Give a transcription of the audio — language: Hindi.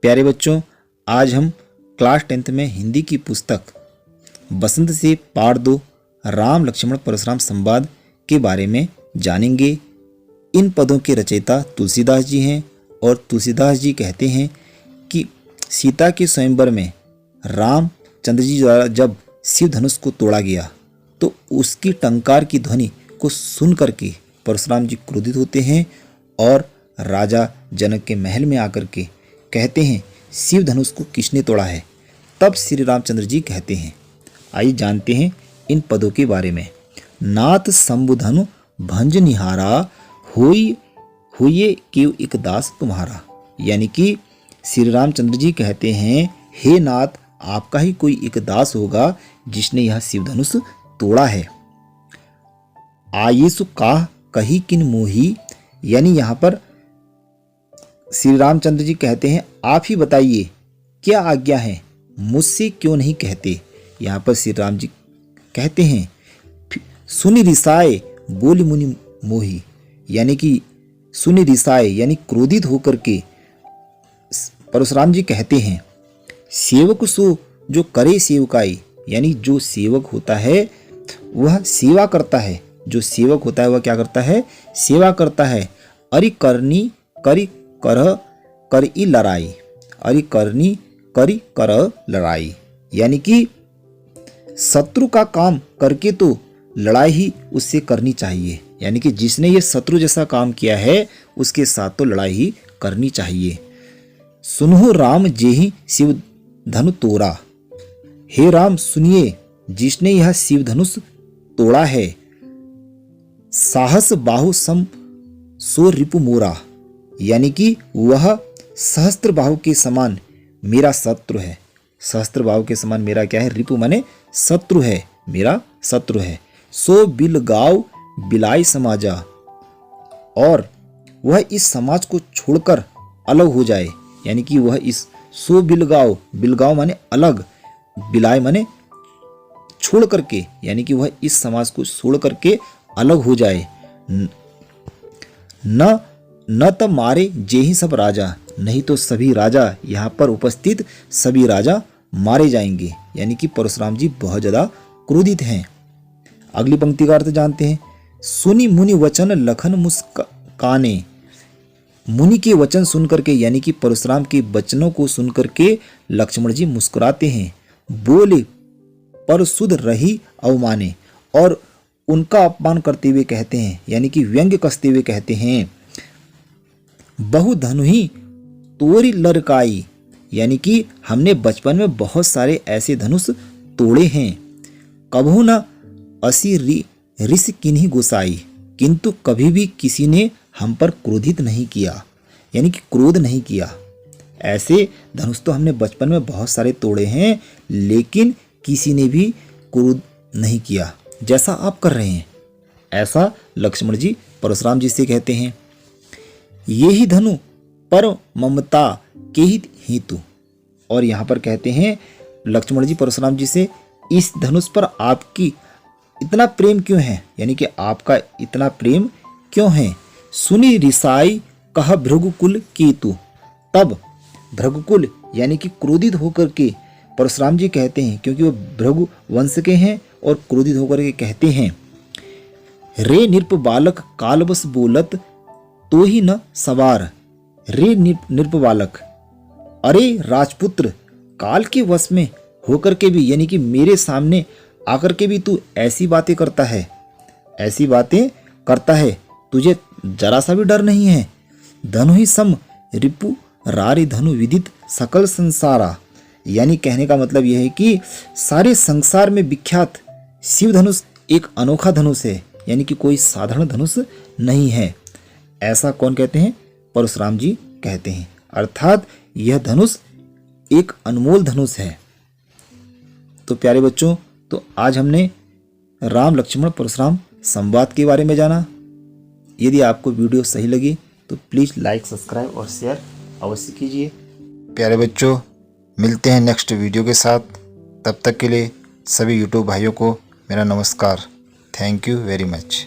प्यारे बच्चों, आज हम क्लास 10th में हिंदी की पुस्तक बसंत से पाठ 2 राम लक्ष्मण परशुराम संवाद के बारे में जानेंगे। इन पदों के रचयिता तुलसीदास जी हैं और तुलसीदास जी कहते हैं कि सीता के स्वयंवर में रामचंद्र जी द्वारा जब शिव धनुष को तोड़ा गया तो उसकी टंकार की ध्वनि को सुन करके परशुराम जी क्रोधित होते हैं और राजा जनक के महल में आकर के कहते हैं शिव धनुष को किसने तोड़ा है। तब श्री रामचंद्र जी कहते हैं, आइए जानते हैं इन पदों के बारे में। नाथ शंभुधनु भंज निहारा होइए केव एक दास तुम्हारा। यानी कि श्री रामचंद्र जी कहते हैं, हे नाथ, आपका ही कोई एक दास होगा जिसने यह शिव धनुष तोड़ा है। आयेसु काह कही किन मोही। यानी यहाँ पर श्री रामचंद्र जी कहते हैं, आप ही बताइए क्या आज्ञा है, मुझसे क्यों नहीं कहते। यहाँ पर श्री राम जी कहते हैं, सुनि रिसाए बोली मुनि मोही। यानी कि सुनि रिसाए यानी क्रोधित होकर के परशुराम जी कहते हैं, सेवक सो जो करे सेवकाई। यानी जो सेवक होता है वह सेवा करता है, जो सेवक होता है वह क्या करता है, सेवा करता है। अरि करनी करी करह कर ई लड़ाई। अरि करनी करी करह लड़ाई। यानी कि शत्रु का काम करके तो लड़ाई ही उससे करनी चाहिए। यानी कि जिसने ये शत्रु जैसा काम किया है उसके साथ तो लड़ाई ही करनी चाहिए। सुनहो राम जेहि शिव धनु तोड़ा। हे राम, सुनिए जिसने यह शिव धनुष तोड़ा है। साहस बाहु सम सो रिपु मोरा। यानी कि वह सहस्त्र बाहु के समान मेरा शत्रु है। सहस्त्र बाहु के समान मेरा क्या है, रिपु माने शत्रु है, मेरा शत्रु है। सो बिल गाव बिलाई समाजा। और वह इस समाज को छोड़कर अलग हो जाए। यानी कि वह इस सो बिलगाव माने अलग, बिलाय माने छोड़ करके, यानी कि वह इस समाज को छोड़ करके अलग हो जाए। न त मारे जे ही सब राजा। नहीं तो सभी राजा, यहाँ पर उपस्थित सभी राजा मारे जाएंगे। यानी कि परशुराम जी बहुत ज्यादा क्रोधित हैं। अगली पंक्ति का अर्थ जानते हैं। सुनी मुनि वचन लखन मुस्काने। मुनि के वचन सुन करके, यानी कि परशुराम के वचनों को सुन करके लक्ष्मण जी मुस्कुराते हैं। बोले पर सुध रही अवमाने। और उनका अपमान करते हुए कहते हैं, यानी कि व्यंग्य कसते हुए कहते हैं, बहु धनु ही तोरी लड़काई। यानी कि हमने बचपन में बहुत सारे ऐसे धनुष तोड़े हैं। कभू न असी रिस किन्हीं गुसाई। किंतु कभी भी किसी ने हम पर क्रोधित नहीं किया, यानी कि क्रोध नहीं किया। ऐसे धनुष तो हमने बचपन में बहुत सारे तोड़े हैं, लेकिन किसी ने भी क्रोध नहीं किया जैसा आप कर रहे हैं। ऐसा लक्ष्मण जी परशुराम जी से कहते हैं। ये ही धनु पर ममता के ही हेतु। और यहाँ पर कहते हैं लक्ष्मण जी परशुराम जी से, इस धनुष पर आपकी इतना प्रेम क्यों है, यानी कि आपका इतना प्रेम क्यों है। सुनी रिसाई कह भृगुकुल केतु। तब भृगुकुल यानी कि क्रोधित होकर के परशुराम जी कहते हैं, क्योंकि वो भृगु वंश के हैं और क्रोधित होकर के कहते हैं, रे नृप बालक कालबस बोलत तो ही न सवार। रे नृप बालक, अरे राजपुत्र, काल के वश में होकर के भी, यानी कि मेरे सामने आकर के भी तू ऐसी बातें करता है, ऐसी बातें करता है, तुझे जरा सा भी डर नहीं है। धनु ही सम रिपु रारी धनु विदित सकल संसारा। यानी कहने का मतलब यह है कि सारे संसार में विख्यात शिव धनुष एक अनोखा धनुष है, यानी कि कोई साधारण धनुष नहीं है। ऐसा कौन कहते हैं, परशुराम जी कहते हैं। अर्थात यह धनुष एक अनमोल धनुष है। तो प्यारे बच्चों, तो आज हमने राम लक्ष्मण परशुराम संवाद के बारे में जाना। यदि आपको वीडियो सही लगी तो प्लीज़ लाइक, सब्सक्राइब और शेयर अवश्य कीजिए। प्यारे बच्चों, मिलते हैं नेक्स्ट वीडियो के साथ। तब तक के लिए सभी यूट्यूब भाइयों को मेरा नमस्कार। Thank you very much.